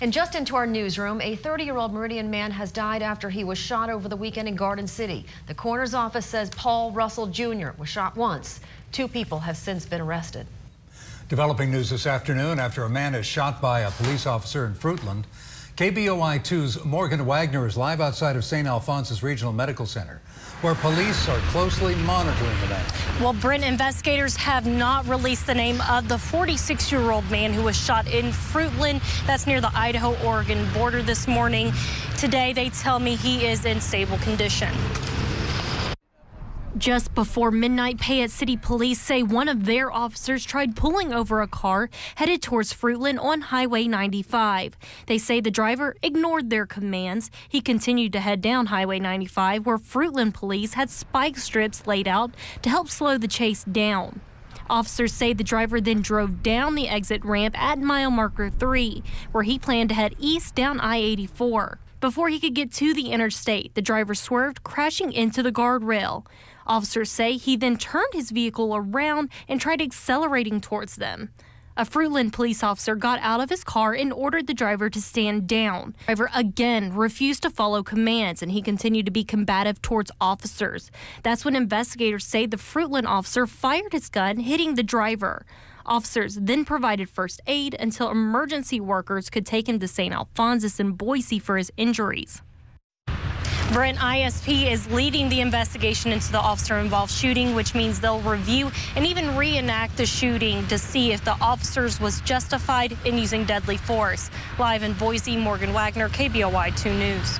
And just into our newsroom, a 30-year-old Meridian man has died after he was shot over the weekend in Garden City. The coroner's office says Paul Russell Jr. was shot once. 2 people have since been arrested. Developing news this afternoon after a man is shot by a police officer in Fruitland. KBOI2's Morgan Wagner is live outside of St. Alphonsus Regional Medical Center, where police are closely monitoring the man. Well, Brent, investigators have not released the name of the 46-year-old man who was shot in Fruitland. That's near the Idaho-Oregon border this morning. Today, they tell me he is in stable condition. Just before midnight, Payette City Police say one of their officers tried pulling over a car headed towards Fruitland on Highway 95. They say the driver ignored their commands. He continued to head down Highway 95, where Fruitland police had spike strips laid out to help slow the chase down. Officers say the driver then drove down the exit ramp at mile marker 3, where he planned to head east down I-84. Before he could get to the interstate, the driver swerved, crashing into the guardrail. Officers say he then turned his vehicle around and tried accelerating towards them. A Fruitland police officer got out of his car and ordered the driver to stand down. The driver again refused to follow commands, and he continued to be combative towards officers. That's when investigators say the Fruitland officer fired his gun, hitting the driver. Officers then provided first aid until emergency workers could take him to St. Alphonsus in Boise for his injuries. Brent, ISP is leading the investigation into the officer-involved shooting, which means they'll review and even reenact the shooting to see if the officers was justified in using deadly force. Live in Boise, Morgan Wagner, KBOI 2 News.